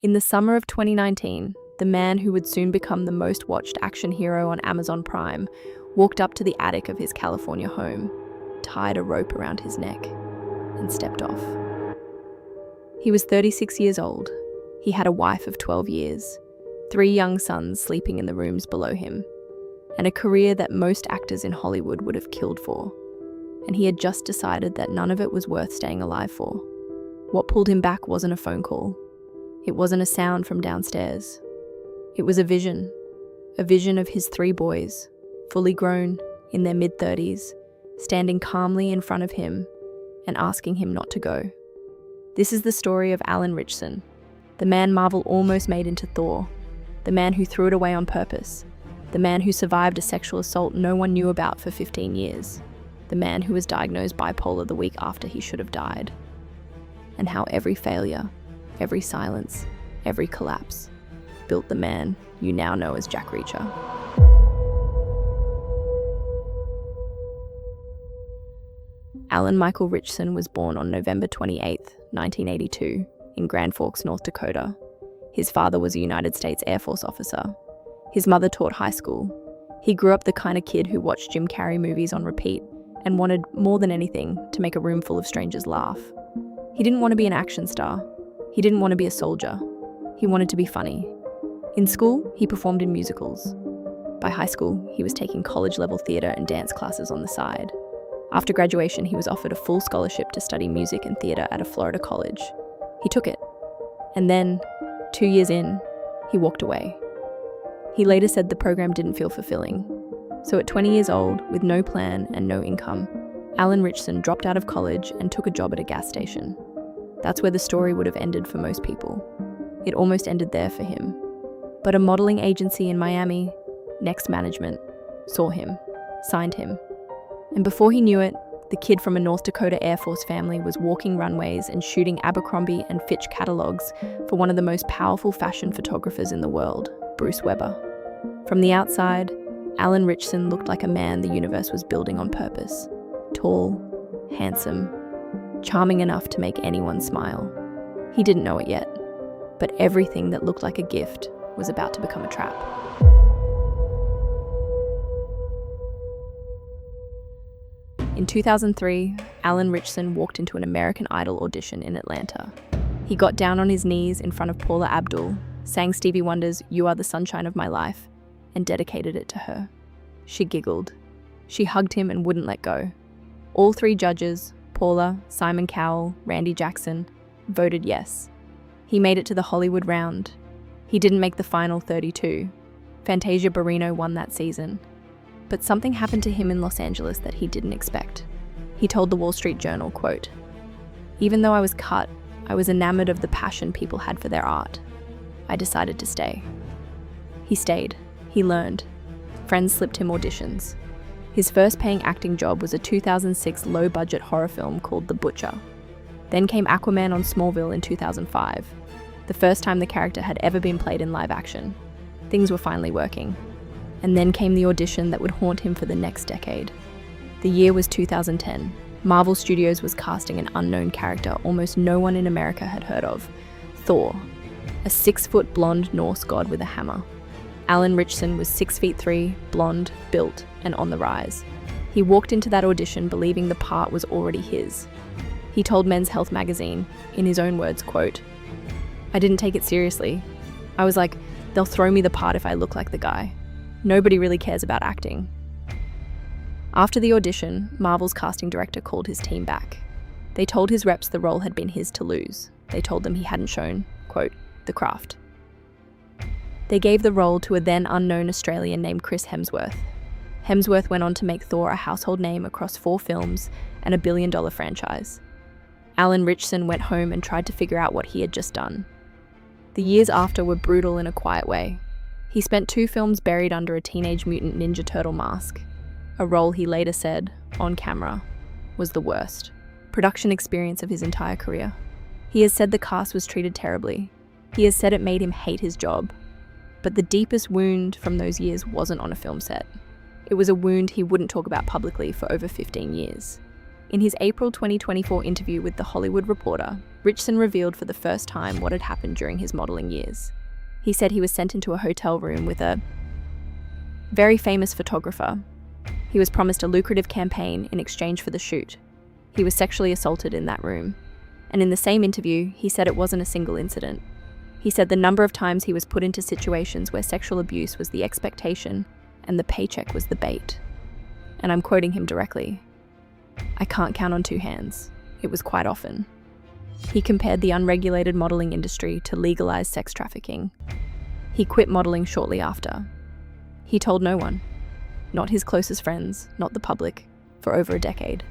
In the summer of 2019, the man who would soon become the most watched action hero on Amazon Prime walked up to the attic of his California home, tied a rope around his neck, and stepped off. He was 36 years old. He had a wife of 12 years, 3 young sons sleeping in the rooms below him, and a career that most actors in Hollywood would have killed for. And he had just decided that none of it was worth staying alive for. What pulled him back wasn't a phone call. It wasn't a sound from downstairs. It was a vision of his 3 boys, fully grown, in their mid-30s, standing calmly in front of him and asking him not to go. This is the story of Alan Ritchson, the man Marvel almost made into Thor, the man who threw it away on purpose, the man who survived a sexual assault no one knew about for 15 years, the man who was diagnosed bipolar the week after he should have died, and how every failure, every silence, every collapse built the man you now know as Jack Reacher. Alan Michael Ritchson was born on November 28, 1982, in Grand Forks, North Dakota. His father was a United States Air Force officer. His mother taught high school. He grew up the kind of kid who watched Jim Carrey movies on repeat and wanted, more than anything, to make a room full of strangers laugh. He didn't want to be an action star. He didn't want to be a soldier. He wanted to be funny. In school, he performed in musicals. By high school, he was taking college-level theatre and dance classes on the side. After graduation, he was offered a full scholarship to study music and theatre at a Florida college. He took it. And then, 2 years in, he walked away. He later said the program didn't feel fulfilling. So at 20 years old, with no plan and no income, Alan Ritchson dropped out of college and took a job at a gas station. That's where the story would have ended for most people. It almost ended there for him. But a modeling agency in Miami, Next Management, saw him, signed him. And before he knew it, the kid from a North Dakota Air Force family was walking runways and shooting Abercrombie and Fitch catalogs for one of the most powerful fashion photographers in the world, Bruce Weber. From the outside, Alan Ritchson looked like a man the universe was building on purpose. Tall, handsome, charming enough to make anyone smile. He didn't know it yet, but everything that looked like a gift was about to become a trap. In 2003, Alan Ritchson walked into an American Idol audition in Atlanta. He got down on his knees in front of Paula Abdul, sang Stevie Wonder's "You Are the Sunshine of My Life," and dedicated it to her. She giggled. She hugged him and wouldn't let go. All 3 judges, Paula, Simon Cowell, Randy Jackson, voted yes. He made it to the Hollywood round. He didn't make the final 32. Fantasia Barrino won that season. But something happened to him in Los Angeles that he didn't expect. He told the Wall Street Journal, quote, "Even though I was cut, I was enamored of the passion people had for their art. I decided to stay." He stayed. He learned. Friends slipped him auditions. His first paying acting job was a 2006 low-budget horror film called The Butcher. Then came Aquaman on Smallville in 2005, the first time the character had ever been played in live action. Things were finally working. And then came the audition that would haunt him for the next decade. The year was 2010. Marvel Studios was casting an unknown character almost no one in America had heard of, Thor, a 6-foot blonde Norse god with a hammer. Alan Ritchson was 6'3", blonde, built, and on the rise. He walked into that audition believing the part was already his. He told Men's Health magazine, in his own words, quote, "I didn't take it seriously. I was like, they'll throw me the part if I look like the guy. Nobody really cares about acting." After the audition, Marvel's casting director called his team back. They told his reps the role had been his to lose. They told them he hadn't shown, quote, "the craft." They gave the role to a then unknown Australian named Chris Hemsworth. Hemsworth went on to make Thor a household name across 4 films and a billion-dollar franchise. Alan Ritchson went home and tried to figure out what he had just done. The years after were brutal in a quiet way. He spent 2 films buried under a Teenage Mutant Ninja Turtle mask, a role he later said, on camera, was the worst production experience of his entire career. He has said the cast was treated terribly. He has said it made him hate his job. But the deepest wound from those years wasn't on a film set. It was a wound he wouldn't talk about publicly for over 15 years. In his April 2024 interview with The Hollywood Reporter, Ritchson revealed for the first time what had happened during his modeling years. He said he was sent into a hotel room with a very famous photographer. He was promised a lucrative campaign in exchange for the shoot. He was sexually assaulted in that room. And in the same interview, he said it wasn't a single incident. He said the number of times he was put into situations where sexual abuse was the expectation and the paycheck was the bait. And I'm quoting him directly. I can't count on two hands. It was quite often. He compared the unregulated modeling industry to legalized sex trafficking. He quit modeling shortly after. He told no one, not his closest friends, not the public, for over a decade.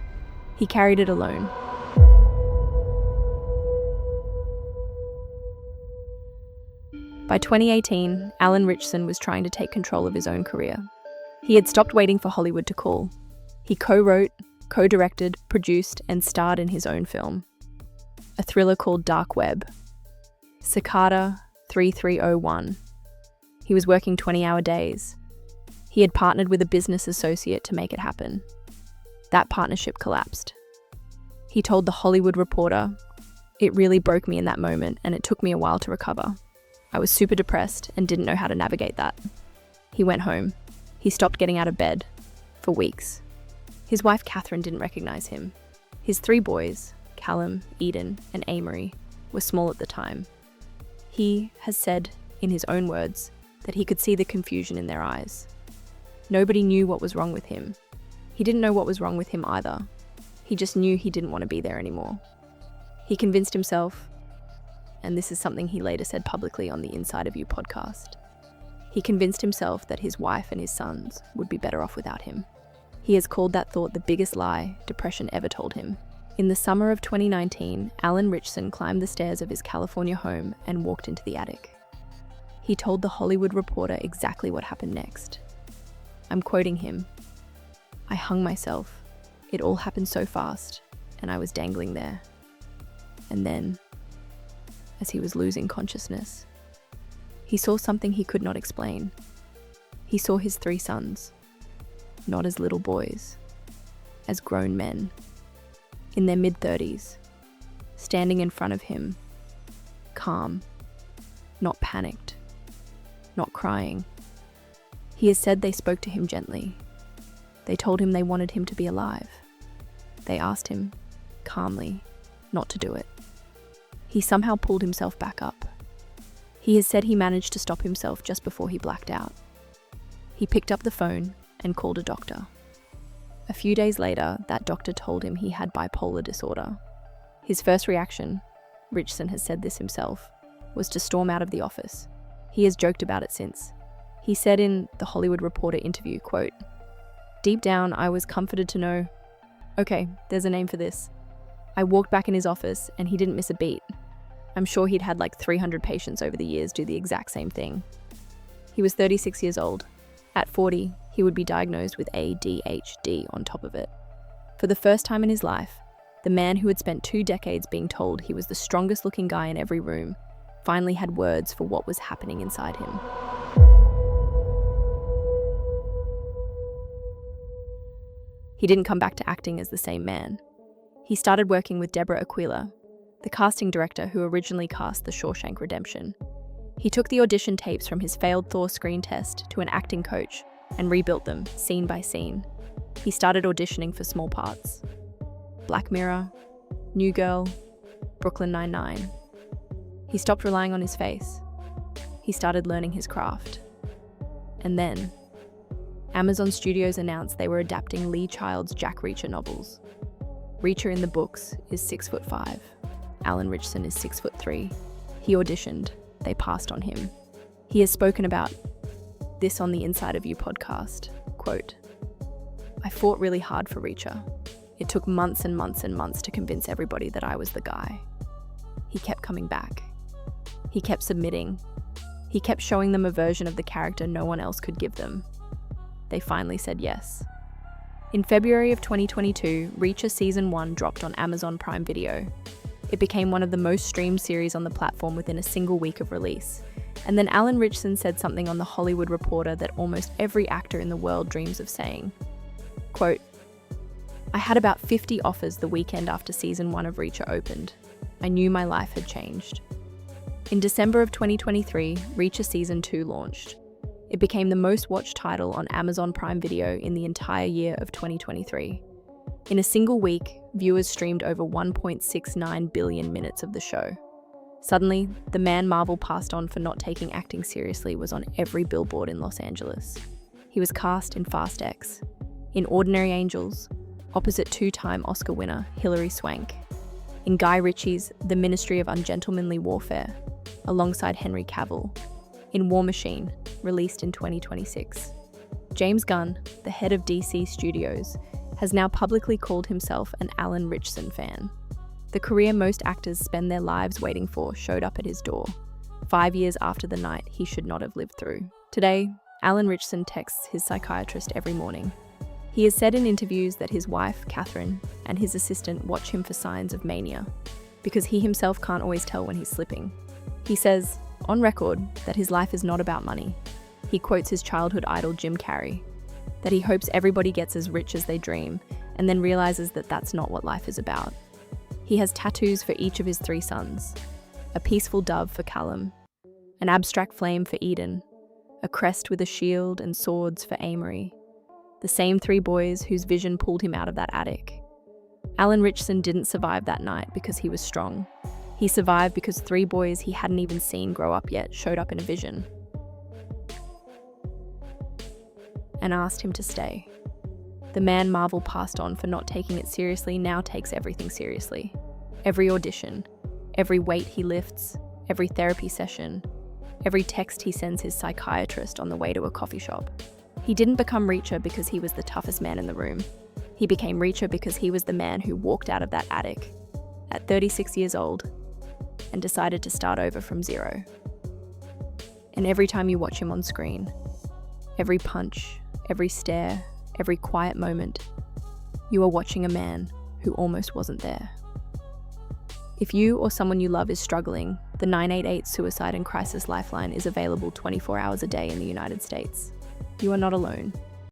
He carried it alone. By 2018, Alan Ritchson was trying to take control of his own career. He had stopped waiting for Hollywood to call. He co-wrote, co-directed, produced, and starred in his own film, a thriller called Dark Web. Cicada 3301. He was working 20-hour days. He had partnered with a business associate to make it happen. That partnership collapsed. He told The Hollywood Reporter, "It really broke me in that moment, and it took me a while to recover. I was super depressed and didn't know how to navigate that." He went home. He stopped getting out of bed for weeks. His wife Catherine didn't recognize him. His 3 boys, Callum, Eden, and Amory, were small at the time. He has said, in his own words, that he could see the confusion in their eyes. Nobody knew what was wrong with him. He didn't know what was wrong with him either. He just knew he didn't want to be there anymore. He convinced himself, and this is something he later said publicly on the Inside of You podcast, he convinced himself that his wife and his sons would be better off without him. He has called that thought the biggest lie depression ever told him. In the summer of 2019, Alan Ritchson climbed the stairs of his California home and walked into the attic. He told The Hollywood Reporter exactly what happened next. I'm quoting him. "I hung myself. It all happened so fast, and I was dangling there." And then, as he was losing consciousness, he saw something he could not explain. He saw his 3 sons, not as little boys, as grown men, in their mid-30s, standing in front of him, calm, not panicked, not crying. He has said they spoke to him gently. They told him they wanted him to be alive. They asked him, calmly, not to do it. He somehow pulled himself back up. He has said he managed to stop himself just before he blacked out. He picked up the phone and called a doctor. A few days later, that doctor told him he had bipolar disorder. His first reaction, Ritchson has said this himself, was to storm out of the office. He has joked about it since. He said in The Hollywood Reporter interview, quote, "Deep down, I was comforted to know, okay, there's a name for this. I walked back in his office and he didn't miss a beat. I'm sure he'd had like 300 patients over the years do the exact same thing." He was 36 years old. At 40, he would be diagnosed with ADHD on top of it. For the first time in his life, the man who had spent 2 decades being told he was the strongest looking guy in every room finally had words for what was happening inside him. He didn't come back to acting as the same man. He started working with Deborah Aquila, the casting director who originally cast The Shawshank Redemption. He took the audition tapes from his failed Thor screen test to an acting coach and rebuilt them scene by scene. He started auditioning for small parts. Black Mirror, New Girl, Brooklyn Nine-Nine. He stopped relying on his face. He started learning his craft. And then, Amazon Studios announced they were adapting Lee Child's Jack Reacher novels. Reacher in the books is 6'5". Alan Ritchson is 6'3". He auditioned. They passed on him. He has spoken about this on the Inside of You podcast. Quote, "I fought really hard for Reacher. It took months and months and months to convince everybody that I was the guy. He kept coming back. He kept submitting. He kept showing them a version of the character no one else could give them. They finally said yes." In February of 2022, Reacher Season 1 dropped on Amazon Prime Video. It became one of the most streamed series on the platform within a single week of release. And then Alan Ritchson said something on The Hollywood Reporter that almost every actor in the world dreams of saying. Quote, I had about 50 offers the weekend after season 1 of Reacher opened. I knew my life had changed. In December of 2023, Reacher Season 2 launched. It became the most watched title on Amazon Prime Video in the entire year of 2023. In a single week, viewers streamed over 1.69 billion minutes of the show. Suddenly, the man Marvel passed on for not taking acting seriously was on every billboard in Los Angeles. He was cast in Fast X, in Ordinary Angels, opposite two-time Oscar winner Hilary Swank, in Guy Ritchie's The Ministry of Ungentlemanly Warfare, alongside Henry Cavill, in War Machine, released in 2026. James Gunn, the head of DC Studios, has now publicly called himself an Alan Ritchson fan. The career most actors spend their lives waiting for showed up at his door, 5 years after the night he should not have lived through. Today, Alan Ritchson texts his psychiatrist every morning. He has said in interviews that his wife, Catherine, and his assistant watch him for signs of mania, because he himself can't always tell when he's slipping. He says, on record, that his life is not about money. He quotes his childhood idol Jim Carrey, that he hopes everybody gets as rich as they dream, and then realizes that that's not what life is about. He has tattoos for each of his 3 sons, a peaceful dove for Callum, an abstract flame for Eden, a crest with a shield and swords for Amory, the same 3 boys whose vision pulled him out of that attic. Alan Ritchson didn't survive that night because he was strong. He survived because 3 boys he hadn't even seen grow up yet showed up in a vision and asked him to stay. The man Marvel passed on for not taking it seriously now takes everything seriously. Every audition, every weight he lifts, every therapy session, every text he sends his psychiatrist on the way to a coffee shop. He didn't become Reacher because he was the toughest man in the room. He became Reacher because he was the man who walked out of that attic at 36 years old and decided to start over from zero. And every time you watch him on screen, every punch, every stare, every quiet moment, you are watching a man who almost wasn't there. If you or someone you love is struggling, the 988 Suicide and Crisis Lifeline is available 24 hours a day in the United States. You are not alone.